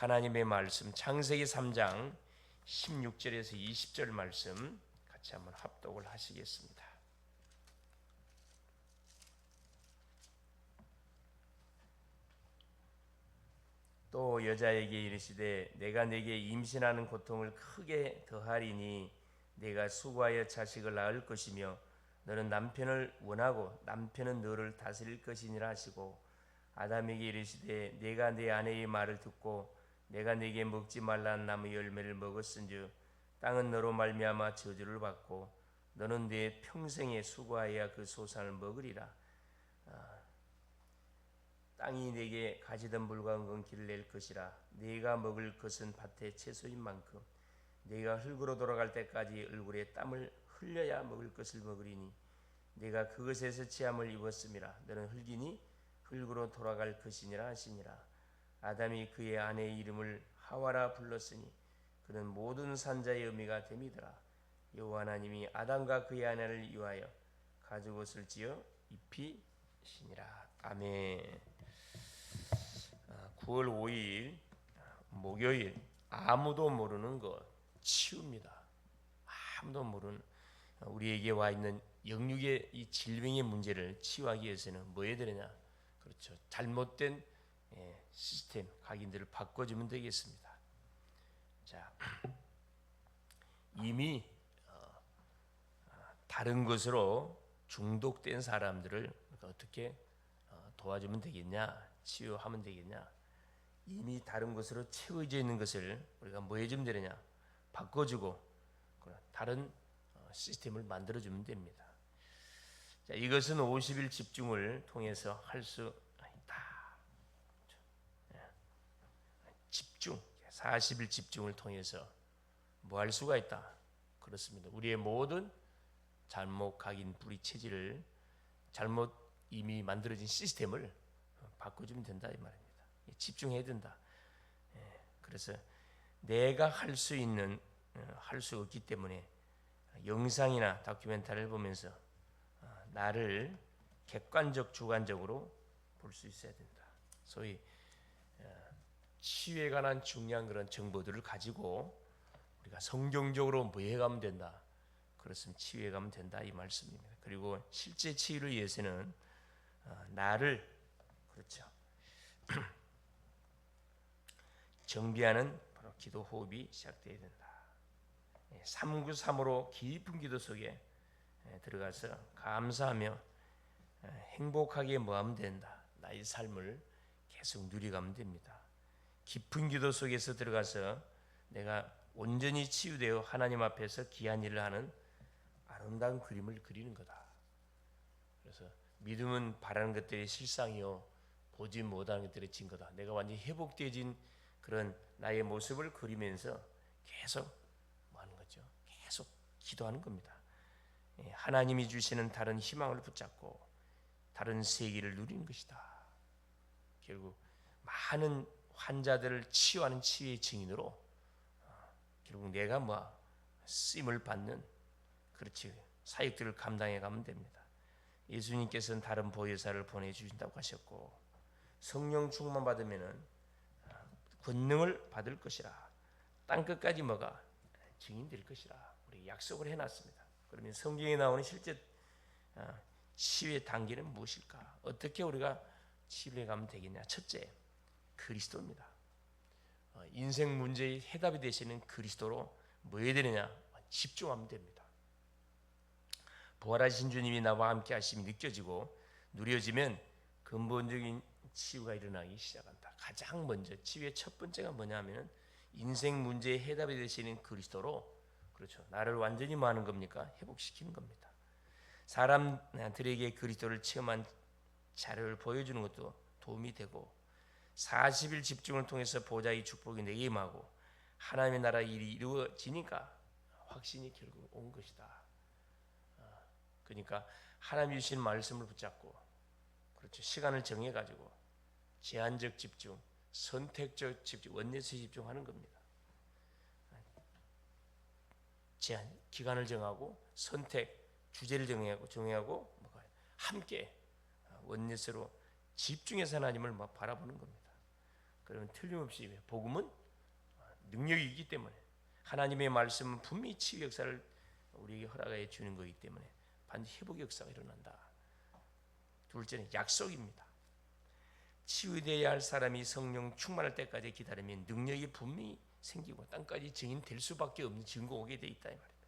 하나님의 말씀 창세기 3장 16절에서 20절 말씀 같이 한번 합독을 하시겠습니다. 또 여자에게 이르시되 내가 네게 임신하는 고통을 크게 더하리니 네가 수고하여 자식을 낳을 것이며 너는 남편을 원하고 남편은 너를 다스릴 것이니라 하시고 아담에게 이르시되 네가 네 아내의 말을 듣고 내가 네게 먹지 말라는 나무 열매를 먹었은즉 땅은 너로 말미암아 저주를 받고 너는 네 평생에 수고하여야 그 소산을 먹으리라. 땅이 네게 가지던 물과 은근기를 낼 것이라. 네가 먹을 것은 밭의 채소인 만큼 네가 흙으로 돌아갈 때까지 얼굴에 땀을 흘려야 먹을 것을 먹으리니 네가 그것에서 체함을 입었음이라. 너는 흙이니 흙으로 돌아갈 것이니라 하시니라. 아담이 그의 아내의 이름을 하와라 불렀으니 그는 모든 산자의 의미가 됨이더라. 여호와 하나님이 아담과 그의 아내를 위하여 가죽옷을 지어 입히시니라. 아멘. 9월 5일 목요일, 아무도 모르는 것 치유입니다. 아무도 모르는 우리에게 와 있는 영육의 이 질병의 문제를 치유하기 위해서는 뭐 해야 되느냐? 그렇죠. 잘못된 시스템, 각인들을 바꿔주면 되겠습니다. 자, 이미 다른 것으로 중독된 사람들을 어떻게 도와주면 되겠냐? 치유하면 되겠냐? 이미 다른 것으로 채워져 있는 것을 우리가 뭐 해주면 되느냐? 바꿔주고 다른 시스템을 만들어주면 됩니다. 자, 이것은 50일 집중을 통해서 할 수 있다. 집중, 40일 집중을 통해서 뭐 할 수가 있다. 그렇습니다. 우리의 모든 잘못 각인 뿌리 체질을 잘못 이미 만들어진 시스템을 바꿔주면 된다 이 말입니다. 집중해야 된다. 그래서 내가 할 수 있는 할 수 없기 때문에 영상이나 다큐멘터리를 보면서 나를 객관적 주관적으로 볼 수 있어야 된다. 소위 치유에 관한 중요한 그런 정보들을 가지고 우리가 성경적으로 뭐 해가면 된다. 그렇으면 치유해 가면 된다 이 말씀입니다. 그리고 실제 치유를 위해서는 나를 그렇죠 정비하는 바로 기도 호흡이 시작되어야 된다. 393으로 깊은 기도 속에 들어가서 감사하며 행복하게 뭐하면 된다. 나의 삶을 계속 누려가면 됩니다. 깊은 기도 속에서 들어가서 내가 온전히 치유되어 하나님 앞에서 귀한 일을 하는 아름다운 그림을 그리는 거다. 그래서 믿음은 바라는 것들이 실상이요 보지 못하는 것들이 증거다. 내가 완전히 회복되어진 그런 나의 모습을 그리면서 계속 뭐 하는 거죠? 계속 기도하는 겁니다. 하나님이 주시는 다른 희망을 붙잡고 다른 세계를 누리는 것이다. 결국 많은 환자들을 치유하는 치유의 증인으로 결국 내가 뭐 쓰임을 받는 그렇지 사역들을 감당해 가면 됩니다. 예수님께서는 다른 보혜사를 보내주신다고 하셨고 성령 충만 받으면은 권능을 받을 것이라 땅 끝까지 뭐가 증인될 것이라 우리 약속을 해놨습니다. 그러면 성경에 나오는 실제 치유의 단계는 무엇일까? 어떻게 우리가 치유해 가면 되겠냐? 첫째, 그리스도입니다. 인생 문제의 해답이 되시는 그리스도로 뭐 해야 되느냐? 집중하면 됩니다. 부활하신 주님이 나와 함께 하심이 느껴지고 누려지면 근본적인 치유가 일어나기 시작한다. 가장 먼저 치유의 첫 번째가 뭐냐면 인생 문제의 해답이 되시는 그리스도로 그렇죠. 나를 완전히 뭐 하는 겁니까? 회복시키는 겁니다. 사람들에게 그리스도를 체험한 자료를 보여주는 것도 도움이 되고 40일 집중을 통해서 보좌의 축복이 내게 임하고 하나님의 나라 일이 이루어지니까 확신이 결국 온 것이다. 그러니까 하나님 주신 말씀을 붙잡고 그렇죠. 시간을 정해 가지고 제한적 집중, 선택적 집중, 원내스 집중하는 겁니다. 제한 기간을 정하고 선택 주제를 정하고 함께 원내스로 집중해서 하나님을 바라보는 겁니다. 그러면 틀림없이 복음은 능력이 있기 때문에 하나님의 말씀은 분명히 치유 역사를 우리에게 허락해 주는 것이기 때문에 반드시 회복 역사가 일어난다. 둘째는 약속입니다. 치유되어야 할 사람이 성령 충만할 때까지 기다리면 능력이 분명히 생기고 땅까지 증인될 수밖에 없는 증거 오게 돼 있다 이 말입니다.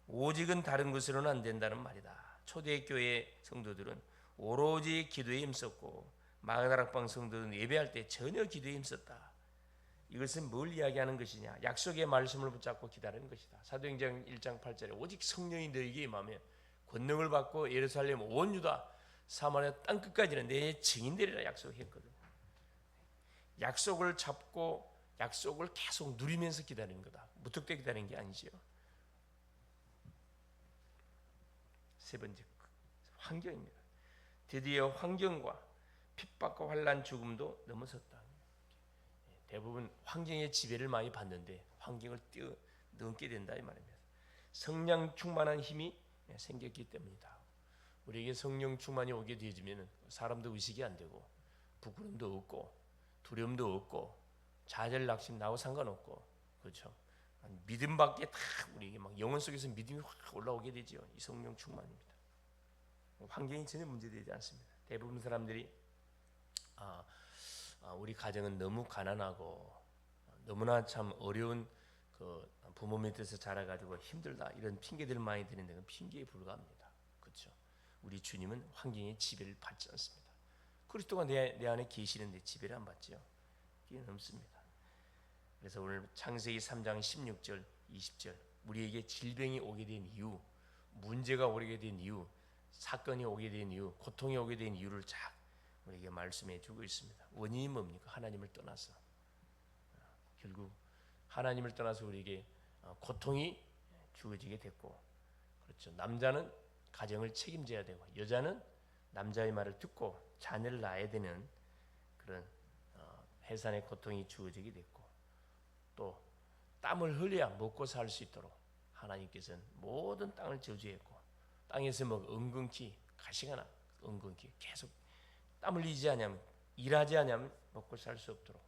오직은 다른 것으로는 안 된다는 말이다. 초대교회 성도들은 오로지 기도에 힘썼고 마가다락방 성도들은 예배할 때 전혀 기도에 힘썼다. 이것은 뭘 이야기하는 것이냐? 약속의 말씀을 붙잡고 기다리는 것이다. 사도행전 1장 8절에 오직 성령이 너에게 임하면 권능을 받고 예루살렘 온 유다 사마리아 땅 끝까지는 내 증인되리라 약속했거든요. 약속을 잡고 약속을 계속 누리면서 기다리는 거다. 무턱대 기다리는 게 아니지요. 세 번째 환경입니다. 드디어 환경과 핍박과 환난 죽음도 넘어섰다. 대부분 환경의 지배를 많이 받는데 환경을 뛰어넘게 된다 이 말입니다. 성령 충만한 힘이 생겼기 때문이다. 우리에게 성령 충만이 오게 되어지면 사람도 의식이 안 되고 부끄럼도 없고 두려움도 없고 좌절 낙심 나하고 상관없고 그렇죠. 믿음밖에 다 우리에게 막 영혼 속에서 믿음이 확 올라오게 되죠. 이 성령 충만입니다. 환경이 전혀 문제되지 않습니다. 대부분 사람들이 우리 가정은 너무 가난하고 너무나 참 어려운 그 부모 밑에서 자라가지고 힘들다 이런 핑계들을 많이 드는데 그건 핑계에 불과합니다. 그렇죠? 우리 주님은 환경의 지배를 받지 않습니다. 그리스도가 내 안에 계시는데 지배를 안 받지요. 뛰어넘습니다. 그래서 오늘 창세기 3장 16절 20절 우리에게 질병이 오게 된 이유, 문제가 오게 된 이유, 사건이 오게 된 이유, 고통이 오게 된 이유를 쫙 우리에게 말씀해 주고 있습니다. 원인이 뭡니까? 하나님을 떠나서 결국 하나님을 떠나서 우리에게 고통이 주어지게 됐고 그렇죠. 남자는 가정을 책임져야 되고 여자는 남자의 말을 듣고 자녀를 낳아야 되는 그런 해산의 고통이 주어지게 됐고 또 땀을 흘려야 먹고 살 수 있도록 하나님께서는 모든 땅을 저주했고 땅에서 은근히 가시가 나 은근히 계속 땀을 흘리지 않으면 일하지 않으면 먹고 살 수 없도록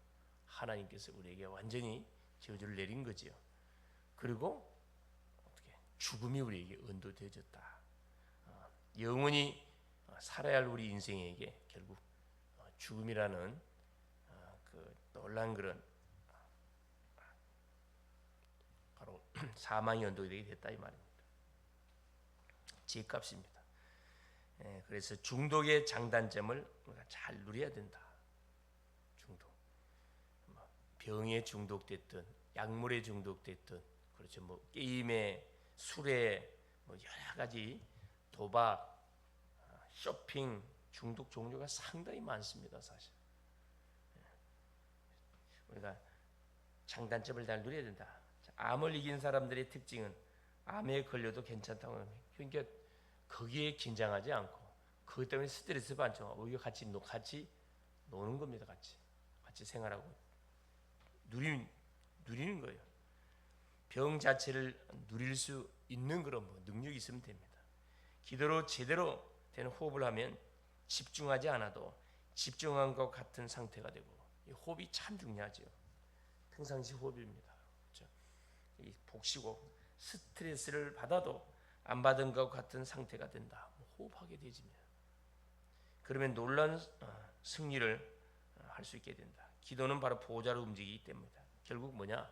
하나님께서 우리에게 완전히 저주를 내린 거지요. 그리고 어떻게 죽음이 우리에게 언도되어졌다. 영원히 살아야 할 우리 인생에게 결국 죽음이라는 그 놀란 그런 바로 사망이 언도되게 됐다 이 말입니다. 죄값입니다. 그래서 중독의 장단점을 우리가 잘 누려야 된다. 중독, 병에 중독됐든 약물에 중독됐든 그렇죠. 게임에 술에 여러 가지 도박, 쇼핑 중독 종류가 상당히 많습니다. 사실 우리가 장단점을 잘 누려야 된다. 암을 이긴 사람들의 특징은 암에 걸려도 괜찮다고 합니다. 그러니까 거기에 긴장하지 않고 그것 때문에 스트레스 받지 않고 오히려 같이 노는 겁니다. 같이 생활하고 누리는 거예요. 병 자체를 누릴 수 있는 그런 능력이 있으면 됩니다. 기도로 제대로 된 호흡을 하면 집중하지 않아도 집중한 것 같은 상태가 되고 이 호흡이 참 중요하죠. 평상시 호흡입니다. 그렇죠? 이 복식호흡 스트레스를 받아도 안 받은 것 같은 상태가 된다. 호흡하게 되지면 그러면 놀라운 승리를 할 수 있게 된다. 기도는 바로 보호자로 움직이기 때문이다. 결국 뭐냐?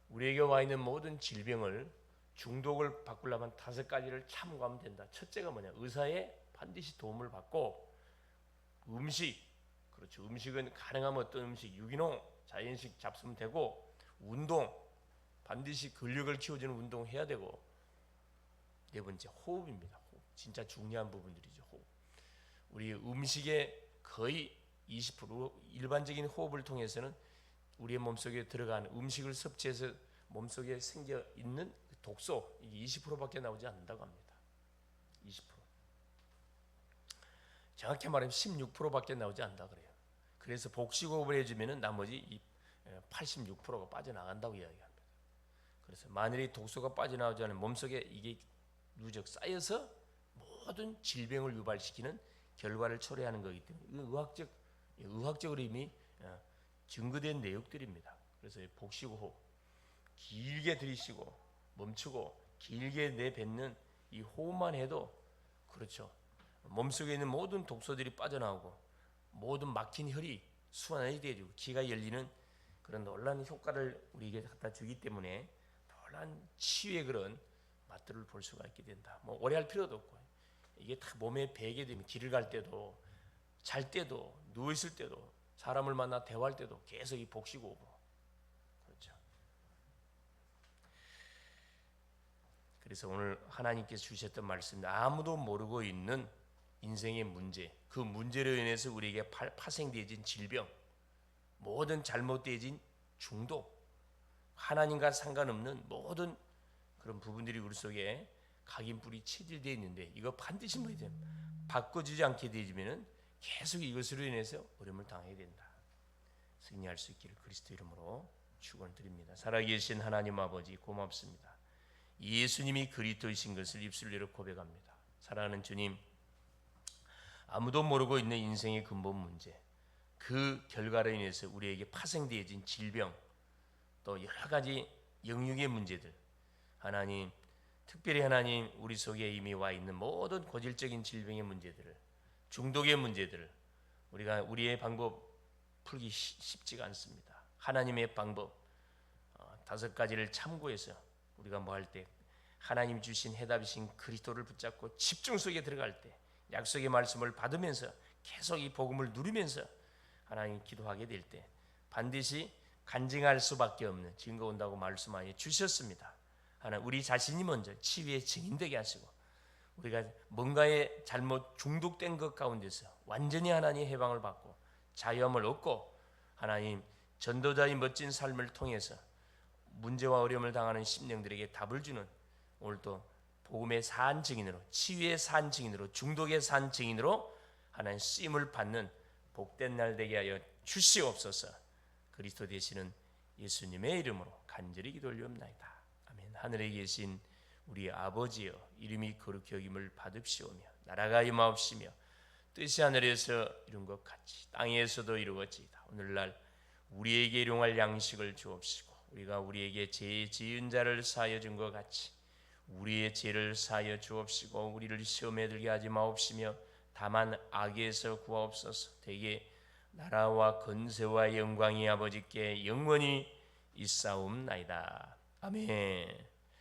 우리에게 와 있는 모든 질병을 중독을 바꾸려면 5가지를 참고하면 된다. 첫째가 뭐냐? 의사의 반드시 도움을 받고 음식, 그렇죠. 음식은 가능하면 어떤 음식, 유기농, 자연식 잡수면 되고 운동, 반드시 근력을 키워주는 운동 해야 되고 네 번째 호흡입니다. 호흡. 진짜 중요한 부분들이죠. 호흡. 우리 음식의 거의 20% 일반적인 호흡을 통해서는 우리의 몸속에 들어가는 음식을 섭취해서 몸속에 생겨 있는 독소 이게 20%밖에 나오지 않는다고 합니다. 20%. 정확히 말하면 16%밖에 나오지 않는다 그래요. 그래서 복식호흡을 해주면은 나머지 86%가 빠져나간다고 이야기합니다. 그래서 만일에 독소가 빠져나오지 않으면 몸속에 이게 누적 쌓여서 모든 질병을 유발시키는 결과를 초래하는 거기 때문에 의학적으로 이미 증거된 내용들입니다. 그래서 복식 호흡 길게 들이쉬고 멈추고 길게 내뱉는 이 호흡만 해도 그렇죠. 몸속에 있는 모든 독소들이 빠져나오고 모든 막힌 혈이 순환이 되어지고 기가 열리는 그런 놀라운 효과를 우리에게 갖다 주기 때문에 놀라운 치유의 그런 맛들을 볼 수가 있게 된다. 뭐 오래 할 필요도 없고 이게 다 몸에 배게 되면 길을 갈 때도 잘 때도 누워 있을 때도 사람을 만나 대화할 때도 계속 이 복식 오고 그렇죠. 그래서 오늘 하나님께서 주셨던 말씀 아무도 모르고 있는 인생의 문제 그 문제로 인해서 우리에게 파생되어진 질병 모든 잘못되어진 중독 하나님과 상관없는 모든 그런 부분들이 우리 속에 각인뿔이 체질되어 있는데 이거 반드시 뭐야 돼 바꿔주지 않게 되지면은 계속 이것으로 인해서 어려움을 당하게 된다. 승리할 수 있기를 그리스도 이름으로 축원을 드립니다. 살아계신 하나님 아버지 고맙습니다. 예수님이 그리스도이신 것을 입술로 고백합니다. 사랑하는 주님 아무도 모르고 있는 인생의 근본 문제 그 결과로 인해서 우리에게 파생되어진 질병 또 여러 가지 영육의 문제들 하나님 특별히 하나님 우리 속에 이미 와 있는 모든 고질적인 질병의 문제들을 중독의 문제들을 우리가 우리의 방법 풀기 쉽지가 않습니다. 하나님의 방법 5가지를 참고해서 우리가 뭐 할 때 하나님 주신 해답이신 그리스도를 붙잡고 집중 속에 들어갈 때 약속의 말씀을 받으면서 계속 이 복음을 누리면서 하나님 기도하게 될 때 반드시 간증할 수밖에 없는 증거 온다고 말씀하여 주셨습니다. 하나님 우리 자신이 먼저 치유의 증인되게 하시고 우리가 뭔가에 잘못 중독된 것 가운데서 완전히 하나님의 해방을 받고 자유함을 얻고 하나님 전도자의 멋진 삶을 통해서 문제와 어려움을 당하는 심령들에게 답을 주는 오늘도 복음의 산 증인으로 치유의 산 증인으로 중독의 산 증인으로 하나님 쓰임을 받는 복된 날 되게 하여 주시옵소서. 그리스도 되시는 예수님의 이름으로 간절히 기도 올리옵나이다. 아멘. 하늘에 계신 우리 아버지여 이름이 거룩히 여김을 받으시오며 나라가 임하옵시며 뜻이 하늘에서 이룬 것 같이 땅에서도 이루어지이다. 오늘날 우리에게 일용할 양식을 주옵시고 우리가 우리에게 죄 지은 자를 사하여 준 것 같이 우리의 죄를 사하여 주옵시고 우리를 시험에 들게 하지 마옵시며 다만 악에서 구하옵소서. 대개 나라와 권세와 영광이 아버지께 영원히 있사옵나이다. 아멘.